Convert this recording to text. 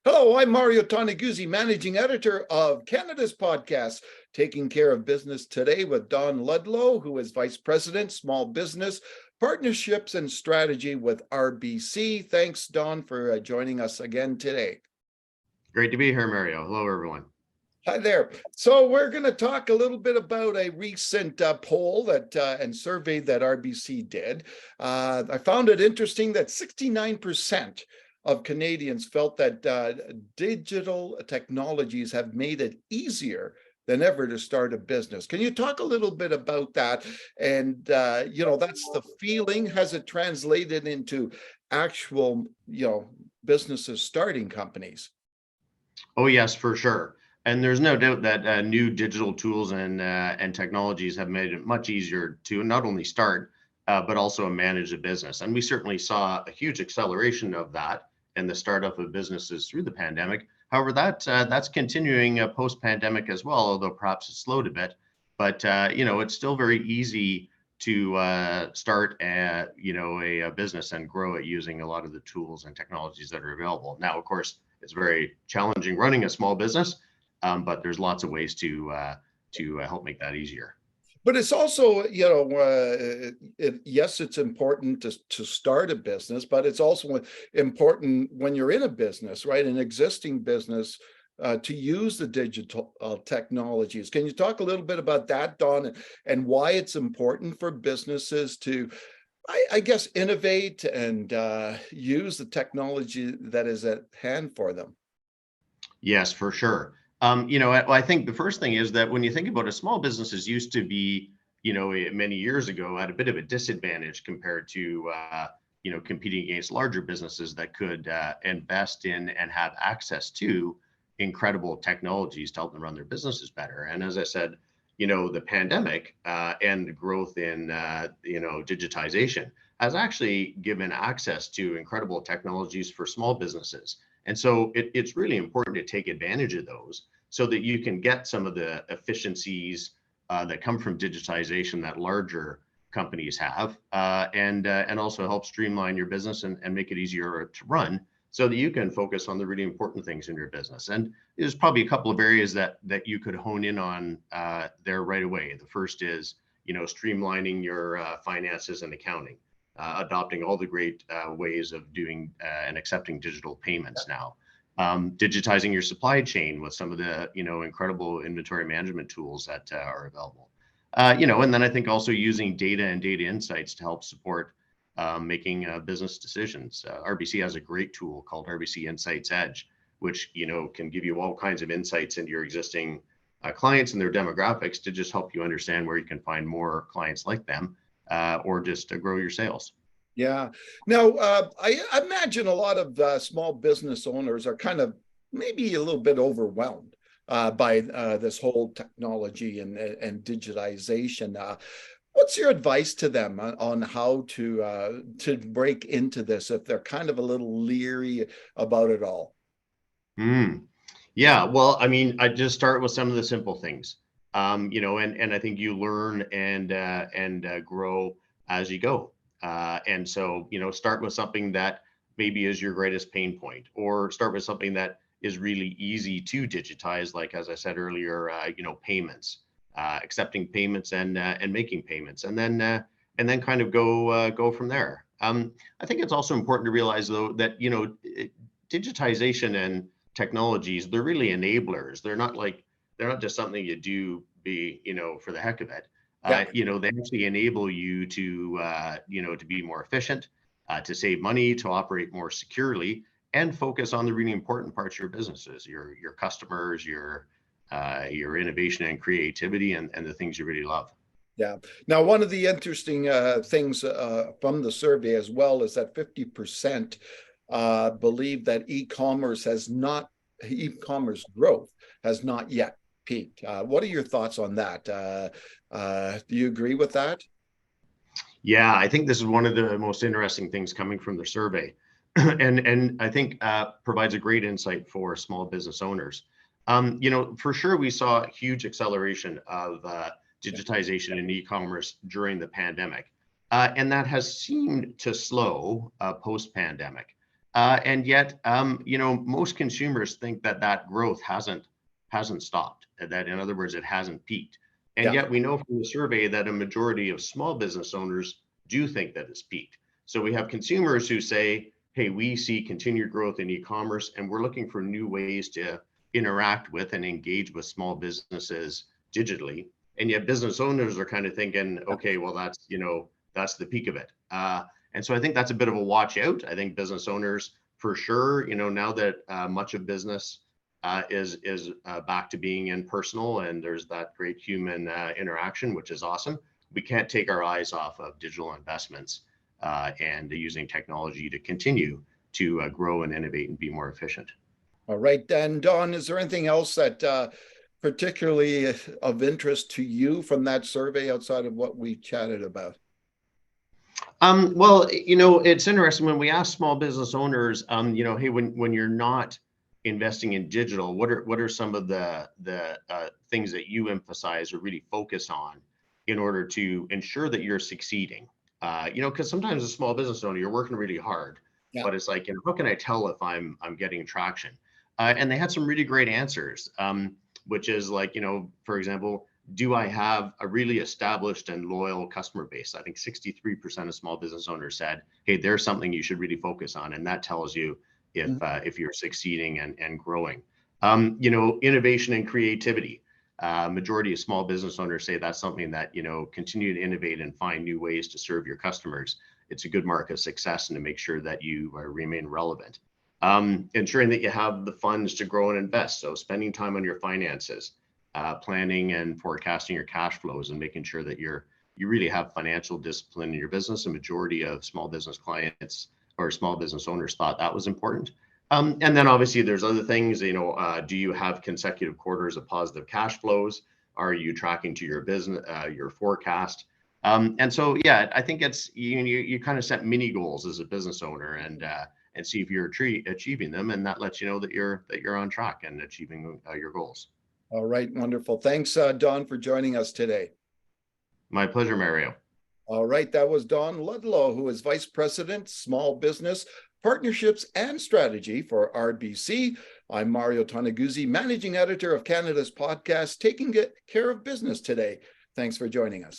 Hello, I'm Mario Toneguzzi, managing editor of Canada's podcast, Taking Care of Business Today with Don Ludlow, who is Vice President, Small Business, Partnerships and Strategy with RBC. Thanks, Don, for joining us again today. Great to be here, Mario. Hello, everyone. Hi there. So we're going to talk a little bit about a recent poll and survey that RBC did. I found it interesting that 69% of Canadians felt that digital technologies have made it easier than ever to start a business. Can you talk a little bit about that? And, that's the feeling. Has it translated into actual, businesses starting companies? Oh, yes, for sure. And there's no doubt that new digital tools and technologies have made it much easier to not only start, but also manage a business. And we certainly saw a huge acceleration of that in the startup of businesses through the pandemic. However, that's continuing post-pandemic as well, although perhaps it's slowed a bit. But it's still very easy to start a business and grow it using a lot of the tools and technologies that are available. Now, of course, it's very challenging running a small business, but there's lots of ways to help make that easier. But it's also, yes, it's important to start a business, but it's also important when you're in a business, right? An existing business, to use the digital technologies. Can you talk a little bit about that, Don, and why it's important for businesses to, I guess, innovate and use the technology that is at hand for them? Yes, for sure. I think the first thing is that when you think about it, small businesses used to be, many years ago at a bit of a disadvantage compared to, competing against larger businesses that could invest in and have access to incredible technologies to help them run their businesses better. And as I said, the pandemic and the growth in, digitization has actually given access to incredible technologies for small businesses. And so it's really important to take advantage of those so that you can get some of the efficiencies that come from digitization that larger companies have, and also help streamline your business and make it easier to run so that you can focus on the really important things in your business. And there's probably a couple of areas that you could hone in on there right away. The first is, streamlining your finances and accounting. Adopting all the great ways of doing and accepting digital payments now. Digitizing your supply chain with some of the incredible inventory management tools that are available. And then I think also using data and data insights to help support making business decisions. RBC has a great tool called RBC Insights Edge, which can give you all kinds of insights into your existing clients and their demographics to just help you understand where you can find more clients like them. Or just to grow your sales. Yeah. Now, I imagine a lot of small business owners are kind of maybe a little bit overwhelmed by this whole technology and digitization. What's your advice to them on how to break into this if they're kind of a little leery about it all? Yeah. Well, I mean, I just start with some of the simple things. And I think you learn and grow as you go. And so, start with something that maybe is your greatest pain point, or start with something that is really easy to digitize, like, as I said earlier, payments, accepting payments and making payments, and then kind of go from there. I think it's also important to realize, though, that, digitization and technologies, they're really enablers. They're not just something you do for the heck of it. Yeah. They actually enable you to be more efficient, to save money, to operate more securely, and focus on the really important parts of your businesses, your customers, your innovation and creativity, and the things you really love. Yeah. Now, one of the interesting things from the survey as well is that 50% believe that e-commerce growth has not yet peaked. What are your thoughts on that? Do you agree with that? Yeah, I think this is one of the most interesting things coming from the survey, and I think provides a great insight for small business owners. For sure, we saw a huge acceleration of digitization in e-commerce during the pandemic, and that has seemed to slow post-pandemic. And yet, most consumers think that that growth hasn't stopped. That, in other words, it hasn't peaked. And Yeah. yet, we know from the survey that a majority of small business owners do think that it's peaked. So we have consumers who say, "Hey, we see continued growth in e-commerce, and we're looking for new ways to interact with and engage with small businesses digitally." And yet, business owners are kind of thinking, "Okay, well, that's the peak of it." And so I think that's a bit of a watch out. I think business owners, for sure, now that much of business is back to being impersonal, and there's that great human interaction, which is awesome. We can't take our eyes off of digital investments and using technology to continue to grow and innovate and be more efficient. All right, then, Don, is there anything else that particularly of interest to you from that survey outside of what we chatted about? Well, it's interesting when we ask small business owners, hey, when you're not investing in digital, what are some of the things that you emphasize or really focus on in order to ensure that you're succeeding? Because sometimes a small business owner, you're working really hard, Yeah. but it's like, how can I tell if I'm getting traction? And they had some really great answers, which is like, for example, do I have a really established and loyal customer base? I think 63% of small business owners said, hey, there's something you should really focus on. And that tells you if you're succeeding and growing. Innovation and creativity. Majority of small business owners say that's something that, continue to innovate and find new ways to serve your customers. It's a good mark of success and to make sure that you remain relevant. Ensuring that you have the funds to grow and invest. So spending time on your finances. Planning and forecasting your cash flows and making sure that you really have financial discipline in your business. A majority of small business clients or small business owners thought that was important. And then obviously there's other things, do you have consecutive quarters of positive cash flows? Are you tracking to your business, your forecast? And so, yeah, I think it's, you kind of set mini goals as a business owner and see if you're achieving them. And that lets you know that you're on track and achieving your goals. All right, wonderful. Thanks, Don, for joining us today. My pleasure, Mario. All right, that was Don Ludlow, who is Vice President, Small Business, Partnerships and Strategy for RBC. I'm Mario Toneguzzi, Managing Editor of Canada's podcast, Taking Care of Business today. Thanks for joining us.